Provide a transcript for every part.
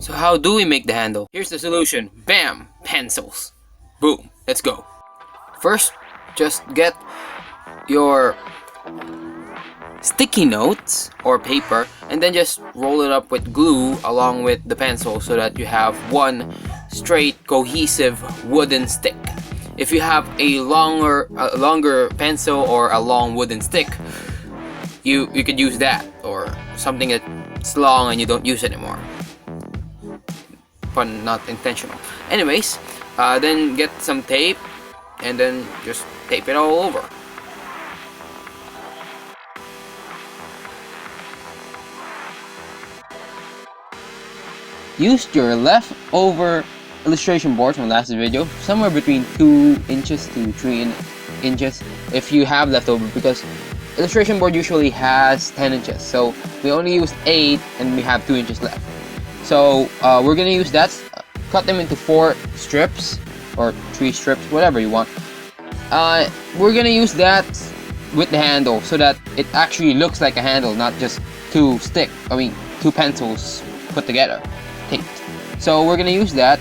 So how do we make the handle? Here's the solution. Bam! Pencils. Boom. Let's go. First, just get your sticky notes or paper and then just roll it up with glue along with the pencil so that you have one straight cohesive wooden stick. If you have a longer pencil or a long wooden stick, you could use that, or something that's long and you don't use it anymore. Pun not intentional. Anyways, then get some tape and then just tape it all over. Use your leftover illustration board from last video, somewhere between 2 inches to 3 inches if you have leftover, because illustration board usually has 10 inches, so we only used 8 and we have 2 inches left. So we're gonna use that, cut them into 4 strips or 3 strips, whatever you want. We're gonna use that with the handle so that it actually looks like a handle, not just two pencils put together, taped. So we're gonna use that,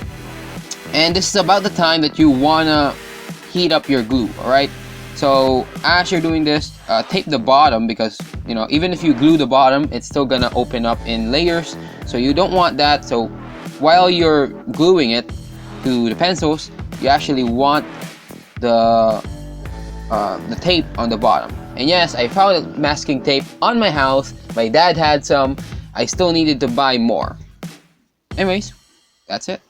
and this is about the time that you wanna heat up your glue. Alright, so as you're doing this, tape the bottom, because you know, even if you glue the bottom, it's still gonna open up in layers, so you don't want that. So while you're gluing it to the pencils, you actually want the tape on the bottom. And yes, I found masking tape on my house. My dad had some. I still needed to buy more. Anyways, that's it.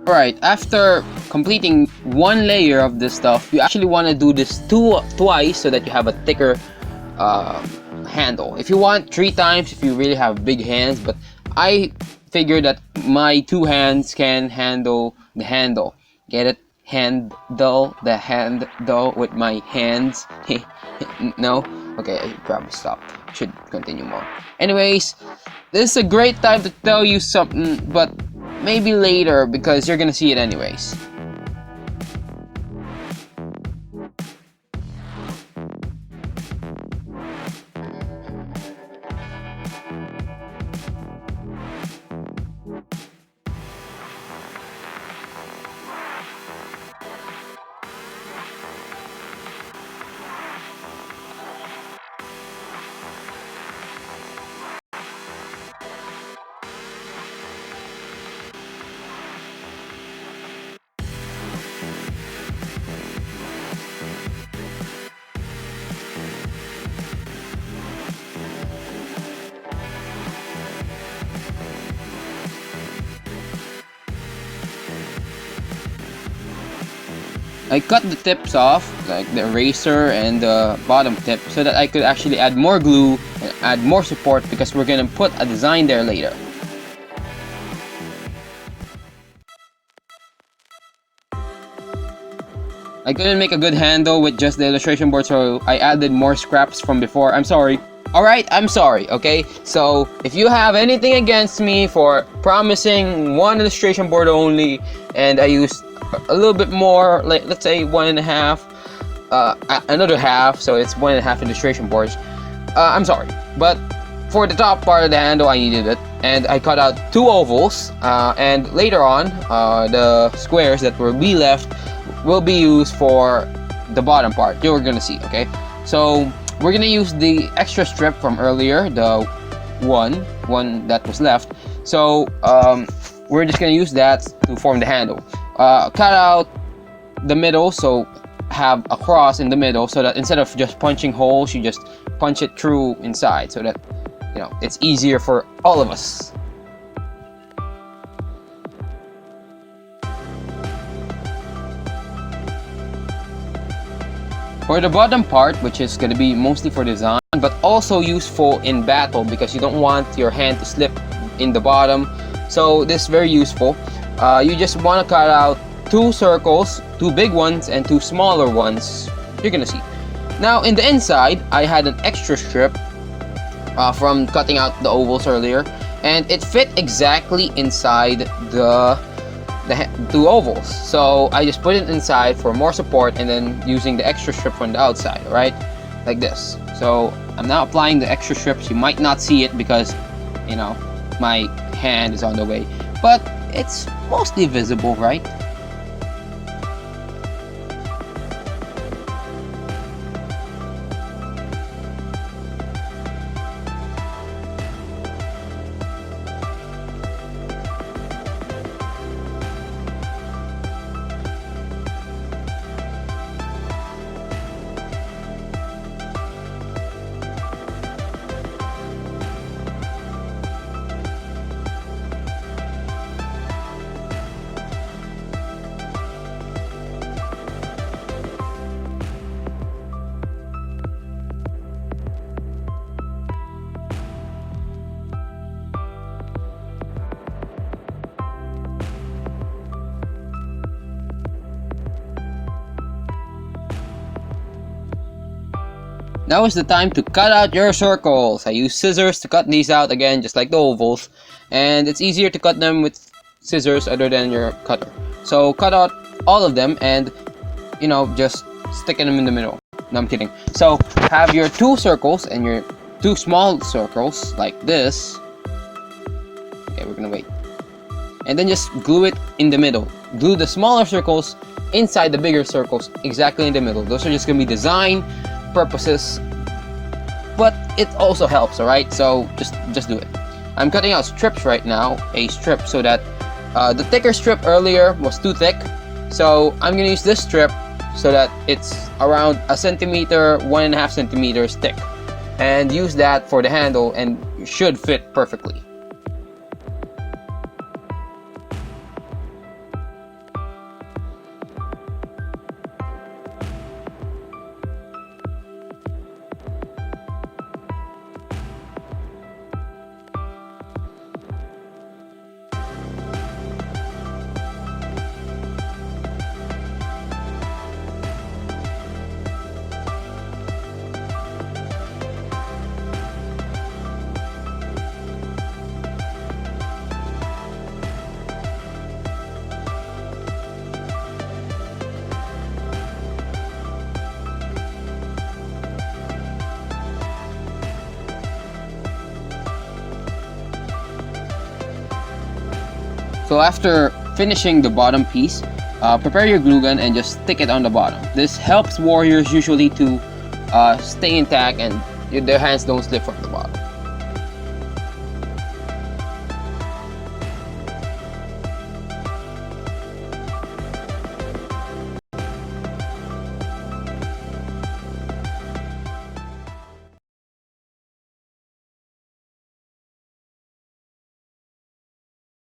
Alright, after completing one layer of this stuff, you actually want to do this twice so that you have a thicker handle. If you want 3 times, if you really have big hands, but I figure that my 2 hands can handle the handle. Get it? Handle the handle with my hands. No? Okay, I should probably stop. Should continue more. Anyways, this is a great time to tell you something, but maybe later, because you're gonna see it anyways. I cut the tips off, like the eraser and the bottom tip, so that I could actually add more glue and add more support, because we're gonna put a design there later. I couldn't make a good handle with just the illustration board, so I added more scraps from before. I'm sorry. Alright, I'm sorry, okay? So, if you have anything against me for promising one illustration board only, and I used a little bit more, like let's say 1.5, another half, so it's 1.5 illustration boards, I'm sorry. But for the top part of the handle, I needed it, and I cut out 2 ovals, and later on, the squares that will be left will be used for the bottom part. You're gonna see, okay? So, we're gonna use the extra strip from earlier, the one that was left. So we're just gonna use that to form the handle. Cut out the middle, so have a cross in the middle, so that instead of just punching holes, you just punch it through inside, so that it's easier for all of us. For the bottom part, which is going to be mostly for design, but also useful in battle because you don't want your hand to slip in the bottom. So this is very useful. You just want to cut out 2 circles, 2 big ones and 2 smaller ones. You're going to see. Now in the inside, I had an extra strip from cutting out the ovals earlier, and it fit exactly inside the 2 ovals, so I just put it inside for more support, and then using the extra strip from the outside, right, like this. So I'm now applying the extra strips. You might not see it because my hand is on the way, but it's mostly visible, right? Now is the time to cut out your circles. I use scissors to cut these out again, just like the ovals, and it's easier to cut them with scissors other than your cutter. So cut out all of them and just sticking them in the middle. No, I'm kidding. So have your 2 circles and your 2 small circles like this. Okay, we're gonna wait. And then just glue it in the middle. Glue the smaller circles inside the bigger circles, exactly in the middle. Those are just gonna be design purposes, but it also helps, alright? So just do it. I'm cutting out strips right now, a strip, so that the thicker strip earlier was too thick, so I'm gonna use this strip so that it's around 1 centimeter, 1.5 centimeters thick, and use that for the handle, and it should fit perfectly. So after finishing the bottom piece, prepare your glue gun and just stick it on the bottom. This helps warriors usually to stay intact and their hands don't slip from the bottom.